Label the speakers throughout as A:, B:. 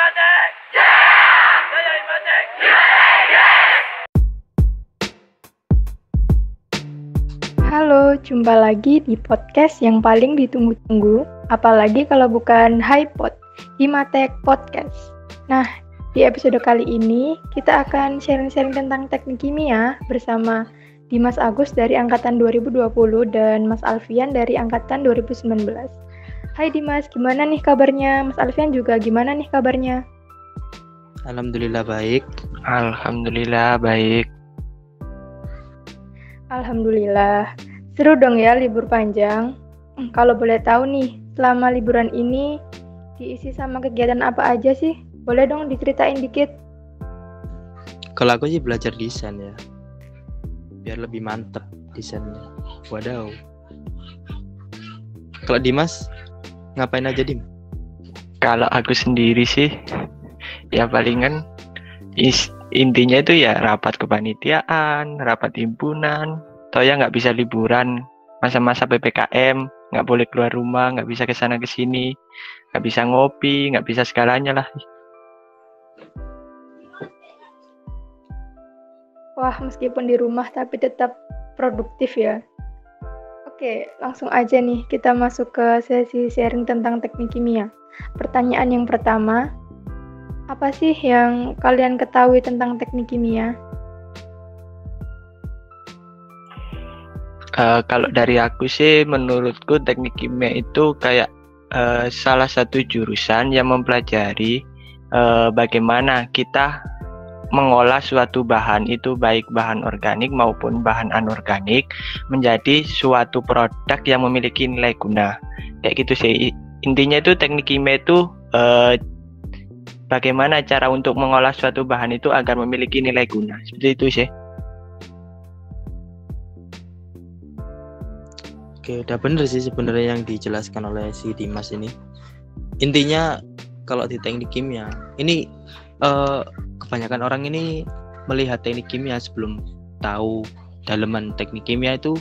A: Imatek! Yeah! Saya Imatek!
B: Halo, jumpa lagi di podcast yang paling ditunggu-tunggu, apalagi kalau bukan HiPod, Himatek Podcast. Nah, di episode kali ini kita akan sharing-sharing tentang teknik kimia bersama Dimas Agus dari angkatan 2020 dan Mas Alfian dari angkatan 2019. Hai Dimas, gimana nih kabarnya? Mas Alfian juga gimana nih kabarnya?
C: Alhamdulillah baik.
B: Alhamdulillah. Seru dong ya libur panjang. Kalau boleh tahu nih, selama liburan ini diisi sama kegiatan apa aja sih? Boleh dong diceritain dikit.
C: Kalau aku sih belajar desain ya, biar lebih mantep desainnya. Wadaw. Kalau Dimas, ngapain aja Dim?
D: Kalau aku sendiri sih, ya palingan intinya itu ya rapat kepanitiaan, rapat himpunan, atau ya nggak bisa liburan, masa-masa PPKM, nggak boleh keluar rumah, nggak bisa kesana kesini, nggak bisa ngopi, nggak bisa segalanya lah.
B: Wah, meskipun di rumah tapi tetap produktif ya. Oke, langsung aja nih kita masuk ke sesi sharing tentang teknik kimia. Pertanyaan yang pertama, apa sih yang kalian ketahui tentang teknik kimia?
D: Kalau dari aku sih, menurutku teknik kimia itu kayak salah satu jurusan yang mempelajari bagaimana kita mengolah suatu bahan, itu baik bahan organik maupun bahan anorganik, menjadi suatu produk yang memiliki nilai guna. Kayak gitu sih. Intinya itu teknik kimia itu bagaimana cara untuk mengolah suatu bahan itu agar memiliki nilai guna. Seperti itu sih.
C: Oke, udah bener sih sebenarnya yang dijelaskan oleh si Dimas ini. Intinya kalau di teknik kimia, ini kebanyakan orang ini melihat teknik kimia sebelum tahu daleman teknik kimia itu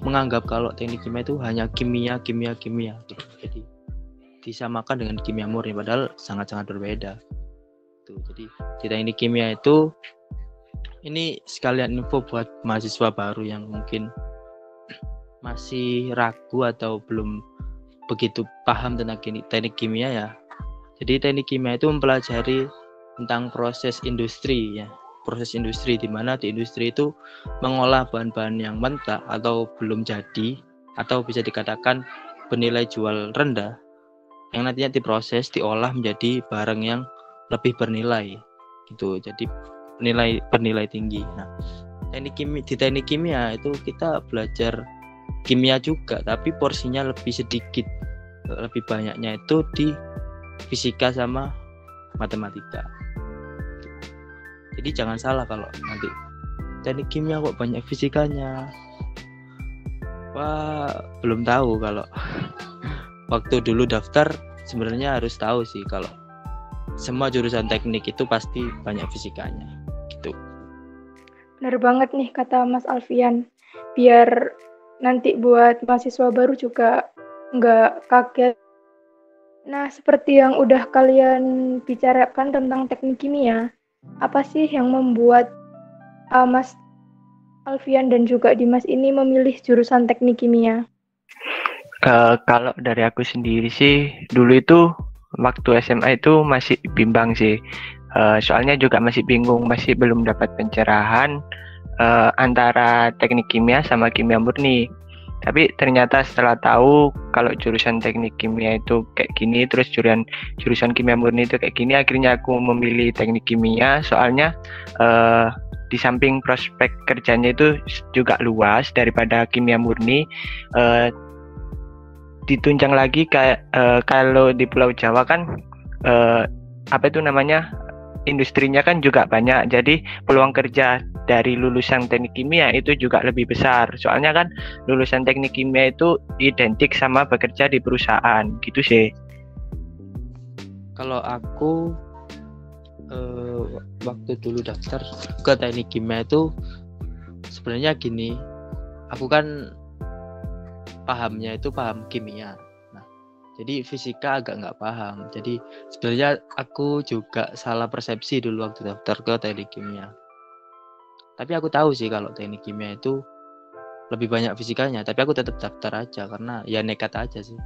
C: menganggap kalau teknik kimia itu hanya kimia gitu. Jadi disamakan dengan kimia murni, padahal sangat-sangat berbeda. Tuh, jadi di teknik kimia itu ini sekalian info buat mahasiswa baru yang mungkin masih ragu atau belum begitu paham tentang teknik kimia ya. Jadi teknik kimia itu mempelajari tentang proses industri ya. Proses industri di mana di industri itu mengolah bahan-bahan yang mentah atau belum jadi atau bisa dikatakan bernilai jual rendah yang nantinya diproses, diolah menjadi barang yang lebih bernilai gitu. Jadi bernilai tinggi. Nah, di teknik kimia itu kita belajar kimia juga, tapi porsinya lebih sedikit. Lebih banyaknya itu di fisika sama matematika. Jadi jangan salah kalau nanti teknik kimia kok banyak fisikanya. Wah, belum tahu kalau waktu dulu daftar sebenarnya harus tahu sih kalau semua jurusan teknik itu pasti banyak fisikanya gitu.
B: Benar banget nih kata Mas Alfian. Biar nanti buat mahasiswa baru juga nggak kaget. Nah, seperti yang udah kalian bicarakan tentang teknik kimia, apa sih yang membuat Mas Alfian dan juga Dimas ini memilih jurusan teknik kimia?
D: Kalau dari aku sendiri sih, dulu itu waktu SMA itu masih bimbang sih. Soalnya juga masih bingung, masih belum dapat pencerahan antara teknik kimia sama kimia murni. Tapi ternyata setelah tahu kalau jurusan teknik kimia itu kayak gini, terus jurusan kimia murni itu kayak gini, akhirnya aku memilih teknik kimia. Soalnya di samping prospek kerjanya itu juga luas daripada kimia murni. Ditunjang lagi kayak kalau di Pulau Jawa kan industrinya kan juga banyak, jadi peluang kerja dari lulusan teknik kimia itu juga lebih besar. Soalnya kan lulusan teknik kimia itu identik sama bekerja di perusahaan, gitu sih.
C: Kalau aku waktu dulu daftar ke teknik kimia itu sebenarnya gini, aku kan pahamnya itu paham kimia. Nah, Jadi fisika agak nggak paham. Jadi sebenarnya aku juga salah persepsi dulu waktu daftar ke teknik kimia. Tapi aku tahu sih kalau teknik kimia itu lebih banyak fisikanya. Tapi aku tetap daftar aja karena ya nekat aja sih.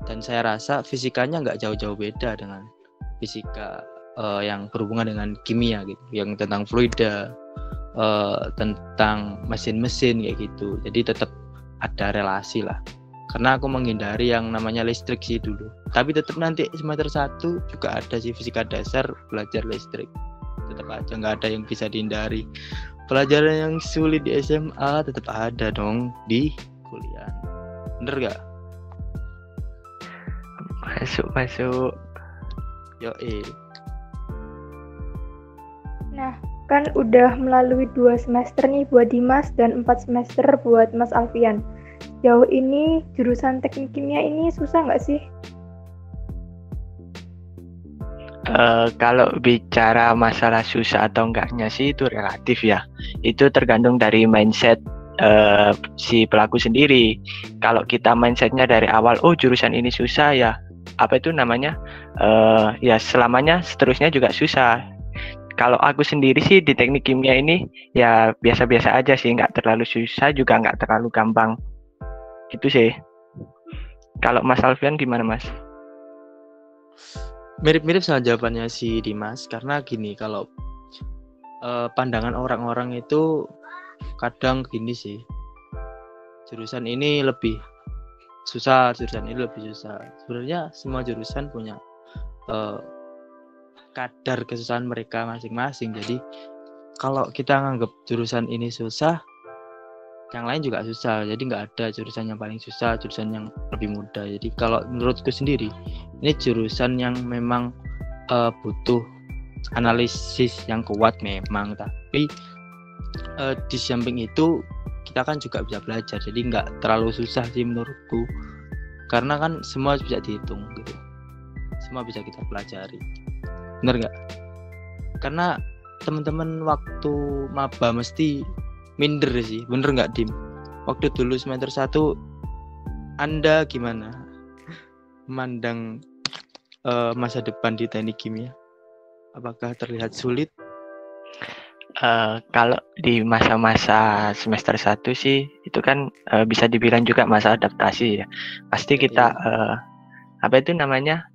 C: Dan saya rasa fisikanya nggak jauh-jauh beda dengan fisika yang berhubungan dengan kimia gitu. Yang tentang fluida, tentang mesin-mesin kayak gitu. Jadi tetap ada relasi lah. Karena aku menghindari yang namanya listrik sih dulu. Tapi tetap nanti semester 1 juga ada sih fisika dasar belajar listrik. Tetap aja nggak ada yang bisa dihindari. Pelajaran yang sulit di SMA tetap ada dong di kuliah. Bener gak?
D: Masuk.
C: Yoi.
B: Nah, kan udah melalui 2 semester nih buat Dimas dan 4 semester buat Mas Alfian. Jauh ini jurusan teknik kimia ini susah nggak sih?
D: Kalau bicara masalah susah atau enggaknya sih itu relatif ya. Itu tergantung dari mindset si pelaku sendiri. Kalau kita mindsetnya dari awal, oh jurusan ini susah ya, apa itu namanya? Ya selamanya seterusnya juga susah. Kalau aku sendiri sih di teknik kimia ini ya biasa-biasa aja sih, nggak terlalu susah juga nggak terlalu gampang. Itu sih. Kalau Mas Alfian gimana Mas?
C: Mirip-mirip sama jawabannya si Dimas. Karena gini, kalau pandangan orang-orang itu kadang gini sih, jurusan ini lebih susah, jurusan ini lebih susah. Sebenarnya semua jurusan punya kadar kesusahan mereka masing-masing. Jadi kalau kita nganggap jurusan ini susah, yang lain juga susah. Jadi nggak ada jurusan yang paling susah, jurusan yang lebih mudah. Jadi kalau menurutku sendiri, ini jurusan yang memang butuh analisis yang kuat memang. Tapi di samping itu kita kan juga bisa belajar. Jadi nggak terlalu susah sih menurutku. Karena kan semua bisa dihitung gitu. Semua bisa kita pelajari. Bener nggak? Karena teman-teman waktu maba mesti minder sih, bener nggak Dim? Waktu dulu semester 1 Anda gimana memandang masa depan di teknik kimia? Apakah terlihat sulit?
D: Kalau di masa-masa semester 1 sih itu kan bisa dibilang juga masa adaptasi ya. Pasti kita apa itu namanya,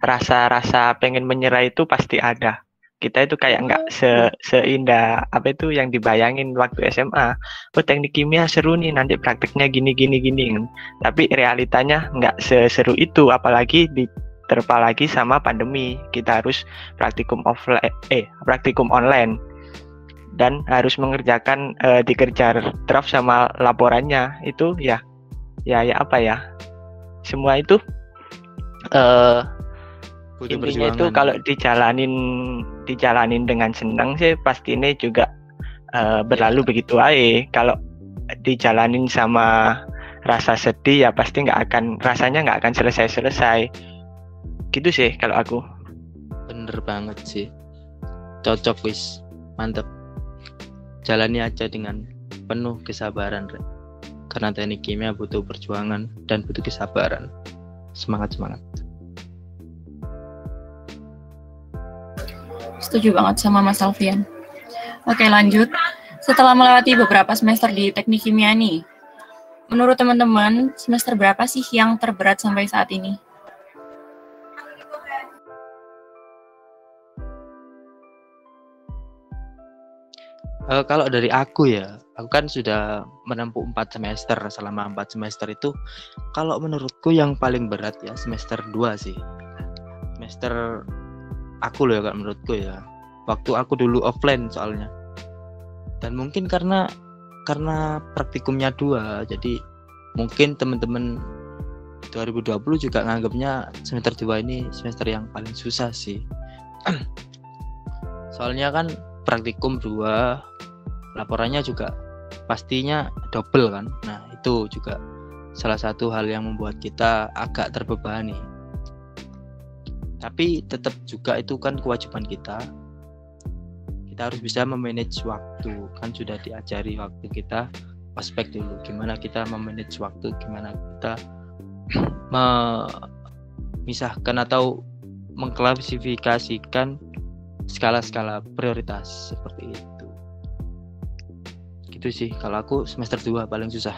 D: rasa-rasa pengen menyerah itu pasti ada. Kita itu kayak nggak seindah apa itu yang dibayangin waktu SMA. Oh teknik kimia seru nih, nanti prakteknya gini. Tapi realitanya nggak seseru itu, apalagi diterpa lagi sama pandemi. Kita harus praktikum online dan harus mengerjakan dikejar draft sama laporannya. Itu ya apa ya? Semua itu intinya itu kalau dijalanin dengan senang sih pasti ini juga berlalu begitu aja. Kalau dijalanin sama rasa sedih ya pasti rasanya nggak akan selesai. Gitu sih kalau aku.
C: Bener banget sih, cocok wis, mantep. Jalani aja dengan penuh kesabaran, Re. Karena teknik kimia butuh perjuangan dan butuh kesabaran. Semangat.
E: Setuju banget sama Mas Alfian. Oke, lanjut. Setelah melewati beberapa semester di teknik kimia nih, menurut teman-teman, semester berapa sih yang terberat sampai saat ini?
C: Kalau dari aku ya, aku kan sudah menempuh 4 semester. Selama 4 semester itu, kalau menurutku yang paling berat ya semester 2 sih. Semester aku loh ya, kalau menurutku ya. Waktu aku dulu offline soalnya. Dan mungkin karena praktikumnya 2, jadi mungkin teman-teman 2020 juga nganggapnya semester 2 ini semester yang paling susah sih. Soalnya kan praktikum 2, laporannya juga pastinya double kan. Nah itu juga salah satu hal yang membuat kita agak terbebani. Tapi tetap juga itu kan kewajiban kita. Kita harus bisa memanage waktu. Kan sudah diajari waktu kita ospek dulu. Gimana kita memanage waktu, gimana kita memisahkan atau mengklasifikasikan skala-skala prioritas seperti itu. Gitu sih kalau aku semester 2 paling susah.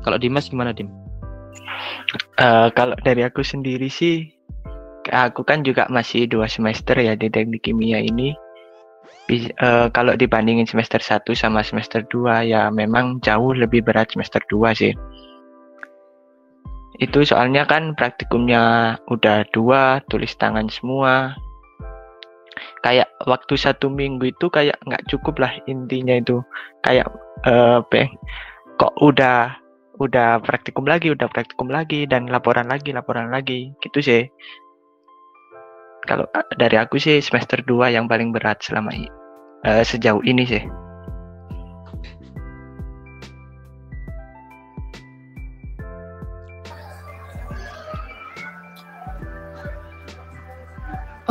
C: Kalau Dimas gimana, Dim?
D: Kalau dari aku sendiri sih, aku kan juga masih 2 semester ya di teknik kimia ini. Kalau dibandingin semester 1 sama semester 2 ya memang jauh lebih berat semester 2 sih. Itu soalnya kan praktikumnya udah 2, tulis tangan semua. Kayak waktu 1 minggu itu kayak nggak cukup lah intinya itu. Kayak kok udah praktikum lagi dan laporan lagi gitu sih. Kalau dari aku sih semester 2 yang paling berat selama sejauh ini sih.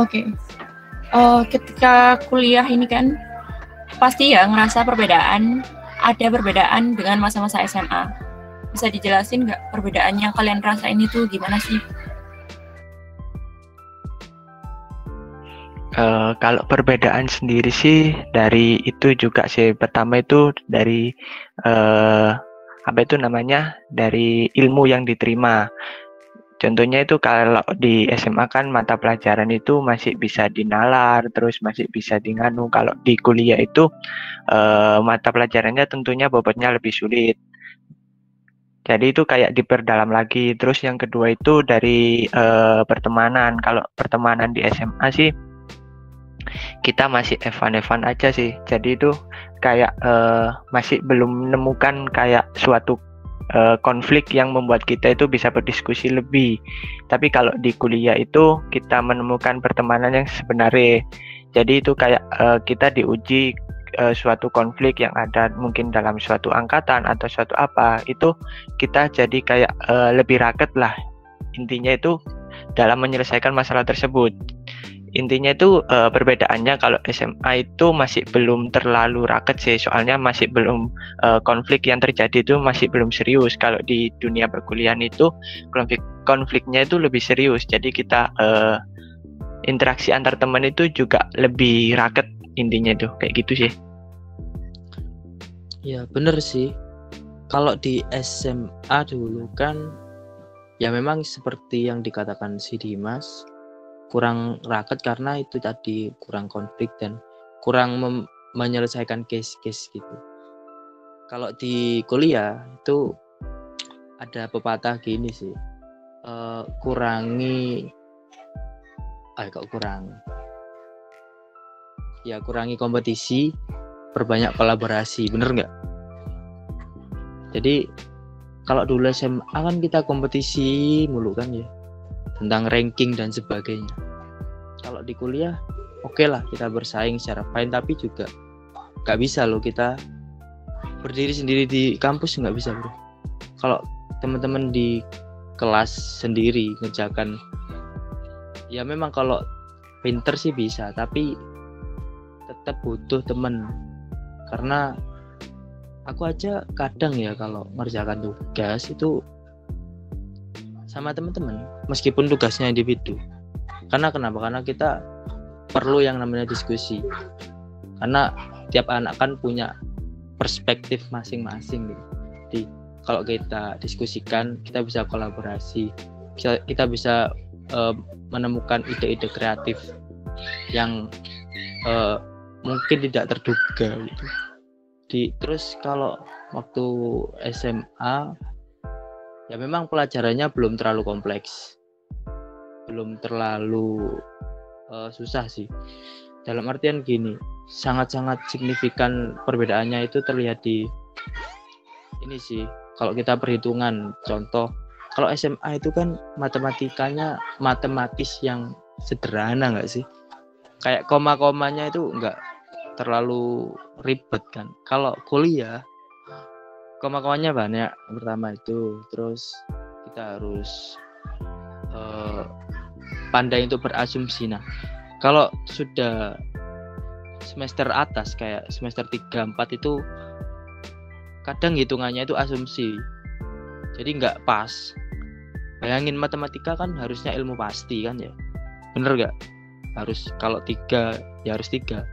E: Oke. Ketika kuliah ini kan pasti ya ngerasa ada perbedaan dengan masa-masa SMA. Bisa dijelasin nggak perbedaan yang kalian rasain itu gimana sih?
D: Kalau perbedaan sendiri sih dari itu juga sih. Pertama itu dari dari ilmu yang diterima. Contohnya itu kalau di SMA kan mata pelajaran itu masih bisa dinalar, terus masih bisa nganu. Kalau di kuliah itu mata pelajarannya tentunya bobotnya lebih sulit. Jadi itu kayak diperdalam lagi. Terus yang kedua itu dari pertemanan. Kalau pertemanan di SMA sih kita masih evan-evan aja sih. Jadi itu kayak masih belum menemukan kayak suatu konflik yang membuat kita itu bisa berdiskusi lebih. Tapi kalau di kuliah itu kita menemukan pertemanan yang sebenarnya. Jadi itu kayak kita diuji suatu konflik yang ada mungkin dalam suatu angkatan atau suatu apa, itu kita jadi kayak lebih raket lah. Intinya itu dalam menyelesaikan masalah tersebut. Intinya itu perbedaannya kalau SMA itu masih belum terlalu raket sih, soalnya masih belum konflik yang terjadi itu masih belum serius. Kalau di dunia perkuliahan itu konfliknya itu lebih serius, jadi kita interaksi antar teman itu juga lebih raket, intinya tuh kayak gitu sih.
C: Ya bener sih. Kalau di SMA dulu kan ya memang seperti yang dikatakan si Dimas, kurang raket karena itu tadi kurang konflik dan kurang menyelesaikan case-case gitu. Kalau di kuliah itu ada pepatah gini sih, kurangi kompetisi, perbanyak kolaborasi, bener nggak? Jadi kalau dulu SMA kan kita kompetisi mulu kan ya, tentang ranking dan sebagainya. Kalau di kuliah oke lah kita bersaing secara fine, tapi juga nggak bisa loh kita berdiri sendiri di kampus, nggak bisa bro. Kalau teman-teman di kelas sendiri ngerjakan, ya memang kalau pinter sih bisa, tapi tetap butuh teman. Karena aku aja kadang ya kalau ngerjakan tugas itu sama teman-teman, meskipun tugasnya individu. Kenapa? Karena kita perlu yang namanya diskusi. Karena tiap anak kan punya perspektif masing-masing gitu. Jadi kalau kita diskusikan, kita bisa kolaborasi, kita bisa menemukan ide-ide kreatif yang mungkin tidak terduga gitu. Terus kalau waktu SMA ya memang pelajarannya belum terlalu kompleks, belum terlalu susah sih. Dalam artian gini, sangat-sangat signifikan perbedaannya itu terlihat di ini sih. Kalau kita perhitungan, contoh kalau SMA itu kan matematikanya matematis yang sederhana nggak sih? Kayak koma-komanya itu nggak terlalu ribet kan. Kalau kuliah koma-komanya banyak pertama itu, terus kita harus pandai untuk berasumsi. Nah, kalau sudah semester atas kayak semester 3-4 itu kadang hitungannya itu asumsi. Jadi nggak pas. Bayangin matematika kan harusnya ilmu pasti kan ya, bener gak? Harus kalau 3 ya harus 3,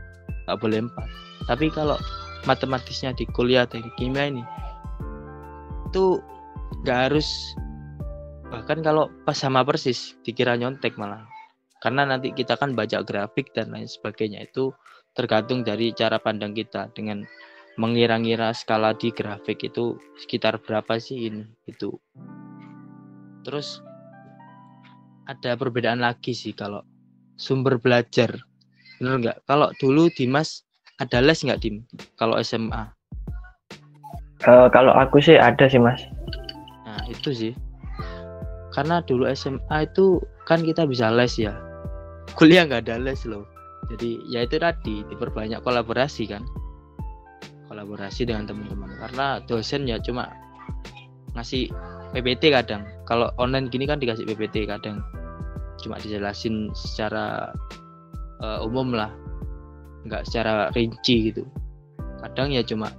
C: gak boleh 4. Tapi kalau matematisnya di kuliah teknik kimia ini itu gak harus, bahkan kalau pas sama persis dikira nyontek malah, karena nanti kita kan baca grafik dan lain sebagainya, itu tergantung dari cara pandang kita dengan mengira-ngira skala di grafik itu sekitar berapa sih ini gitu. Terus ada perbedaan lagi sih kalau sumber belajar, bener nggak? Kalau dulu Dimas ada les nggak, Dim? Kalau SMA?
D: Kalau aku sih ada sih Mas.
C: Nah itu sih, karena dulu SMA itu kan kita bisa les ya, kuliah nggak ada les loh. Jadi ya itu tadi, diperbanyak kolaborasi kan, kolaborasi dengan teman-teman, karena dosen ya cuma ngasih PPT kadang. Kalau online gini kan dikasih PPT kadang, cuma dijelasin secara umum lah, nggak secara rinci gitu. Kadang ya cuma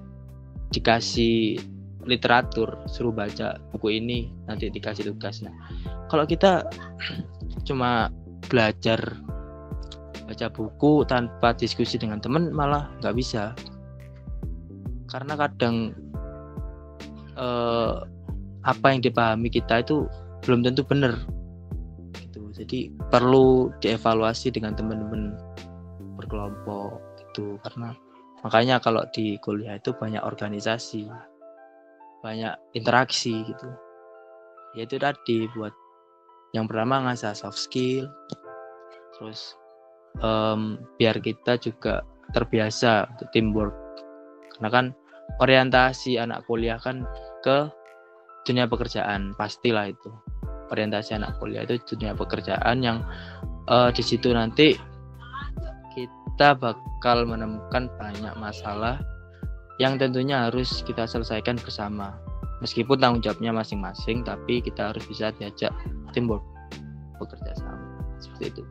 C: dikasih literatur, suruh baca buku ini, nanti dikasih tugas. Nah, kalau kita cuma belajar baca buku tanpa diskusi dengan teman malah nggak bisa, karena kadang apa yang dipahami kita itu belum tentu benar gitu. Jadi perlu dievaluasi dengan teman-teman berkelompok gitu. Karena makanya kalau di kuliah itu banyak organisasi, banyak interaksi gitu. Yaitu tadi buat yang pertama ngasah soft skill, terus biar kita juga terbiasa untuk teamwork. Karena kan orientasi anak kuliah kan ke dunia pekerjaan, pastilah itu. Orientasi anak kuliah itu dunia pekerjaan yang di situ nanti kita bakal menemukan banyak masalah yang tentunya harus kita selesaikan bersama. Meskipun tanggung jawabnya masing-masing, tapi kita harus bisa diajak teamwork, bekerja sama. Seperti itu.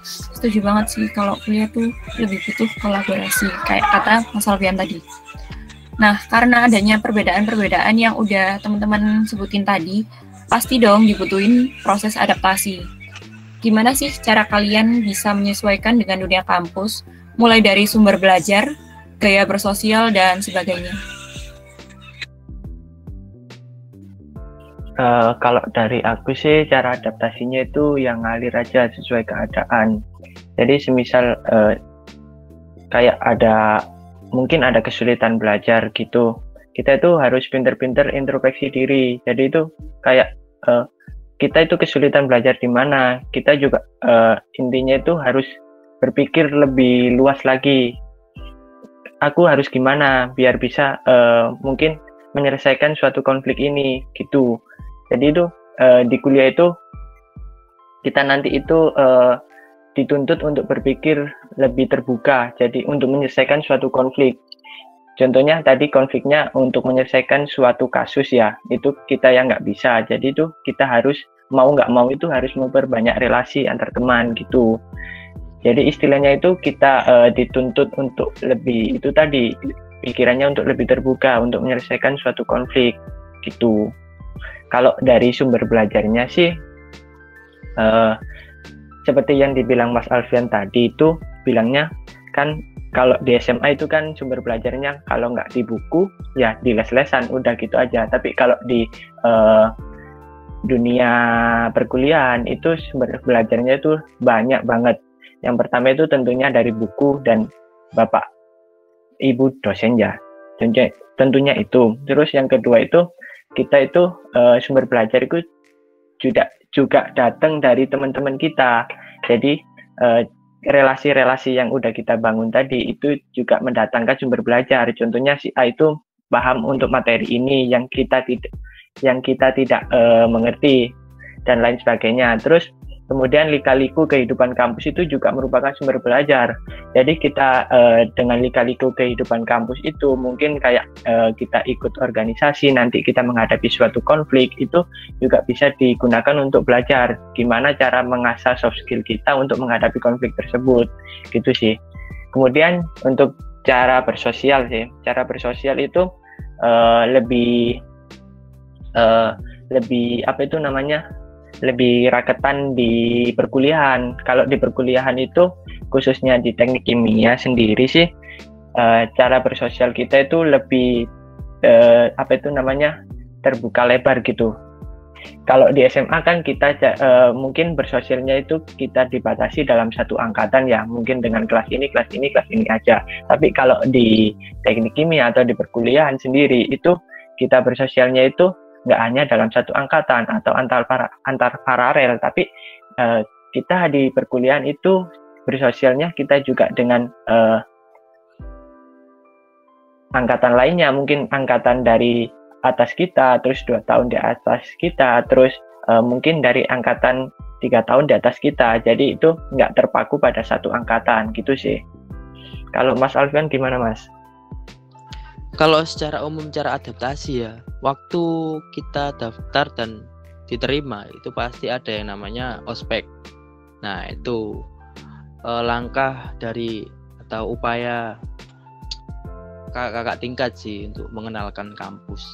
E: Setuju banget sih, kalau kuliah tuh lebih butuh kolaborasi, kayak kata Mas Alfian tadi. Nah, karena adanya perbedaan-perbedaan yang udah teman-teman sebutin tadi, pasti dong dibutuhin proses adaptasi. Gimana sih cara kalian bisa menyesuaikan dengan dunia kampus, mulai dari sumber belajar, gaya bersosial, dan sebagainya?
D: Kalau dari aku sih, cara adaptasinya itu yang ngalir aja sesuai keadaan. Jadi semisal kayak mungkin ada kesulitan belajar gitu, kita itu harus pinter-pinter introspeksi diri. Jadi itu kayak kita itu kesulitan belajar di mana, kita juga intinya itu harus berpikir lebih luas lagi. Aku harus gimana biar bisa mungkin menyelesaikan suatu konflik ini gitu. Jadi itu di kuliah itu kita nanti itu dituntut untuk berpikir lebih terbuka, jadi untuk menyelesaikan suatu konflik. Contohnya tadi konfliknya untuk menyelesaikan suatu kasus ya, itu kita yang nggak bisa. Jadi itu kita harus mau nggak mau itu harus memperbanyak relasi antar teman gitu. Jadi istilahnya itu kita dituntut untuk lebih, itu tadi pikirannya untuk lebih terbuka untuk menyelesaikan suatu konflik gitu. Kalau dari sumber belajarnya sih seperti yang dibilang Mas Alfian tadi, itu bilangnya kan kalau di SMA itu kan sumber belajarnya kalau nggak di buku ya di les-lesan, udah gitu aja. Tapi kalau di dunia perkuliahan itu sumber belajarnya itu banyak banget. Yang pertama itu tentunya dari buku dan bapak ibu dosen ya, tentunya itu. Terus yang kedua itu kita itu sumber belajar itu juga datang dari teman-teman kita. Jadi relasi-relasi yang udah kita bangun tadi itu juga mendatangkan sumber belajar. Contohnya si A itu paham untuk materi ini yang kita tidak mengerti dan lain sebagainya. Terus kemudian lika-liku kehidupan kampus itu juga merupakan sumber belajar. Jadi kita dengan lika-liku kehidupan kampus itu mungkin kayak kita ikut organisasi, nanti kita menghadapi suatu konflik, itu juga bisa digunakan untuk belajar gimana cara mengasah soft skill kita untuk menghadapi konflik tersebut gitu sih. Kemudian untuk cara bersosial sih, cara bersosial itu lebih apa itu namanya, lebih raketan di perkuliahan. Kalau di perkuliahan itu khususnya di teknik kimia sendiri sih, cara bersosial kita itu lebih apa itu namanya, terbuka lebar gitu. Kalau di SMA kan kita mungkin bersosialnya itu kita dibatasi dalam satu angkatan ya, mungkin dengan kelas ini aja. Tapi kalau di teknik kimia atau di perkuliahan sendiri itu kita bersosialnya itu nggak hanya dalam satu angkatan atau antar paralel, tapi kita di perkuliahan itu bersosialnya kita juga dengan angkatan lainnya, mungkin angkatan dari atas kita, terus 2 tahun di atas kita, terus mungkin dari angkatan 3 tahun di atas kita. Jadi itu nggak terpaku pada satu angkatan gitu sih. Kalau Mas Alfian gimana Mas?
C: Kalau secara umum cara adaptasi ya, waktu kita daftar dan diterima itu pasti ada yang namanya ospek. Nah itu langkah dari atau upaya kakak tingkat sih untuk mengenalkan kampus.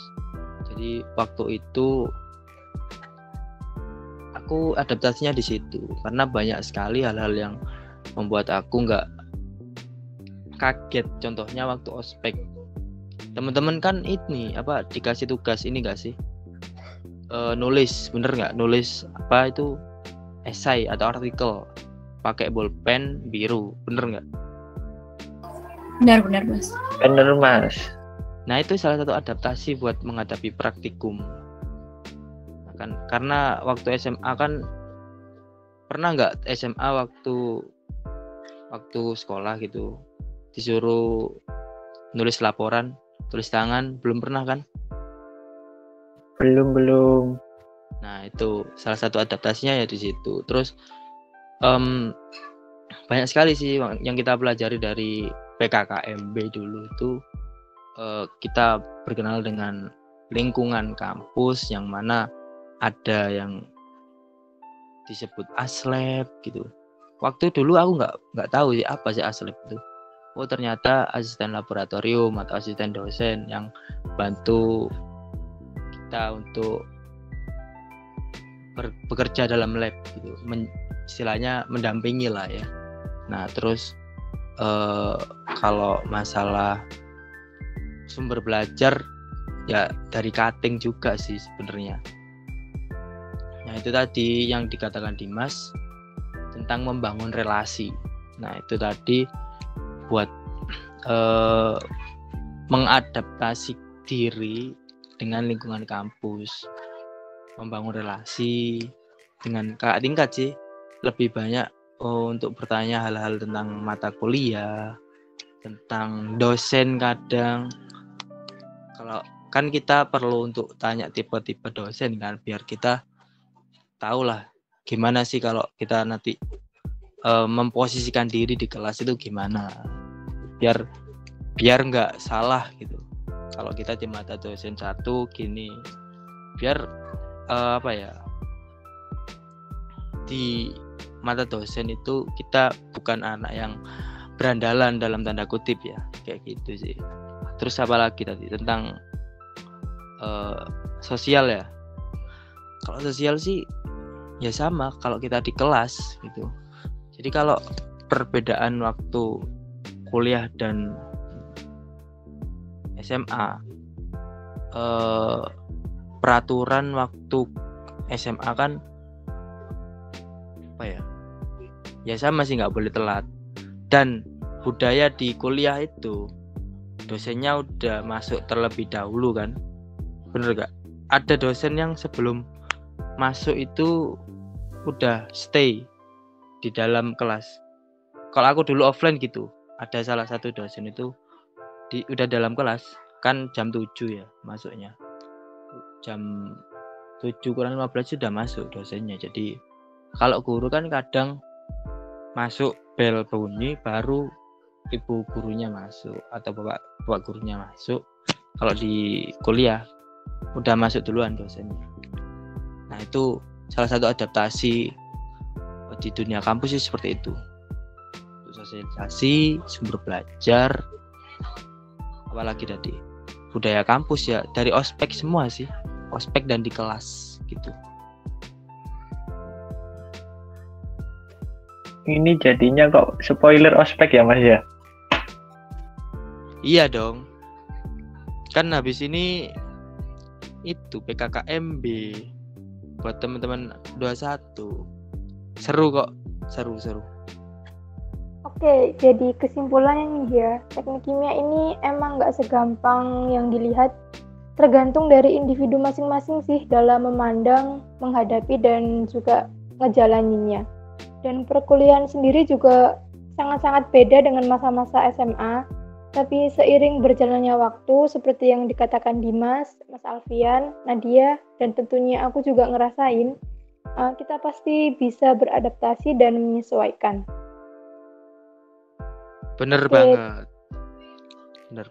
C: Jadi waktu itu aku adaptasinya di situ karena banyak sekali hal-hal yang membuat aku nggak kaget. Contohnya waktu ospek, teman-teman kan ini apa dikasih tugas ini nggak sih, nulis, bener nggak, nulis apa itu esai atau artikel pakai bolpen biru, bener nggak?
E: Benar Mas.
D: Bener Mas.
C: Nah itu salah satu adaptasi buat menghadapi praktikum. Kan karena waktu SMA kan, pernah nggak SMA waktu sekolah gitu disuruh nulis laporan tulis tangan, belum pernah kan?
D: Belum.
C: Nah itu salah satu adaptasinya ya di situ. Terus banyak sekali sih yang kita pelajari dari PKKMB dulu itu. Kita berkenal dengan lingkungan kampus yang mana ada yang disebut aslab gitu. Waktu dulu aku nggak tahu sih apa sih aslab itu. Oh ternyata asisten laboratorium atau asisten dosen yang bantu kita untuk bekerja dalam lab gitu, istilahnya mendampingi lah ya. Nah terus kalau masalah sumber belajar ya dari cutting juga sih sebenarnya. Nah itu tadi yang dikatakan Dimas tentang membangun relasi. Nah itu tadi buat mengadaptasi diri dengan lingkungan kampus, membangun relasi dengan kakak tingkat sih, lebih banyak untuk bertanya hal-hal tentang mata kuliah, tentang dosen. Kadang kalau kan kita perlu untuk tanya tipe-tipe dosen kan, biar kita tahu lah gimana sih kalau kita nanti memposisikan diri di kelas itu gimana, biar nggak salah gitu. Kalau kita di mata dosen satu gini, biar di mata dosen itu kita bukan anak yang berandalan dalam tanda kutip ya, kayak gitu sih. Terus apa lagi tadi tentang sosial ya. Kalau sosial sih ya sama kalau kita di kelas gitu. Jadi kalau perbedaan waktu kuliah dan SMA, peraturan waktu SMA kan ya sama sih, nggak boleh telat. Dan budaya di kuliah itu dosennya udah masuk terlebih dahulu kan, bener gak? Ada dosen yang sebelum masuk itu udah stay di dalam kelas. Kalau aku dulu offline gitu, ada salah satu dosen itu udah dalam kelas, kan jam 7 ya masuknya, jam 7:15 sudah masuk dosennya. Jadi kalau guru kan kadang masuk bel bunyi baru ibu gurunya masuk atau bapak gurunya masuk. Kalau di kuliah udah masuk duluan dosennya. Nah itu salah satu adaptasi di dunia kampus sih seperti itu. Sosialisasi, sumber belajar, apalagi tadi budaya kampus ya, dari ospek semua sih, ospek dan di kelas gitu.
D: Ini jadinya kok spoiler ospek ya Mas ya?
C: Iya dong, kan habis ini itu PKKMB buat teman-teman 21, seru kok, seru.
B: Oke, jadi kesimpulannya nih ya, teknik kimia ini emang nggak segampang yang dilihat, tergantung dari individu masing-masing sih dalam memandang, menghadapi, dan juga ngejalaninnya. Dan perkuliahan sendiri juga sangat-sangat beda dengan masa-masa SMA, tapi seiring berjalannya waktu, seperti yang dikatakan Dimas, Mas Alfian, Nadia, dan tentunya aku juga ngerasain, kita pasti bisa beradaptasi dan menyesuaikan.
C: Bener
B: Oke.
C: banget. Bener.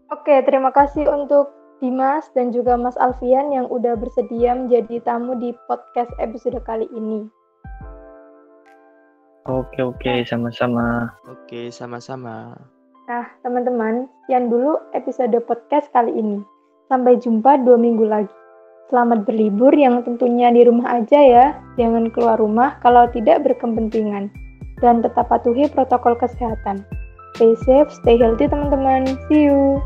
B: Oke, terima kasih untuk Dimas dan juga Mas Alfian yang udah bersedia menjadi tamu di podcast episode kali ini.
D: Oke, sama-sama.
C: Oke, sama-sama.
B: Nah, teman-teman, sekian dulu episode podcast kali ini. Sampai jumpa 2 minggu lagi. Selamat berlibur yang tentunya di rumah aja ya. Jangan keluar rumah kalau tidak berkepentingan. Dan tetap patuhi protokol kesehatan. Stay safe, stay healthy teman-teman. See you.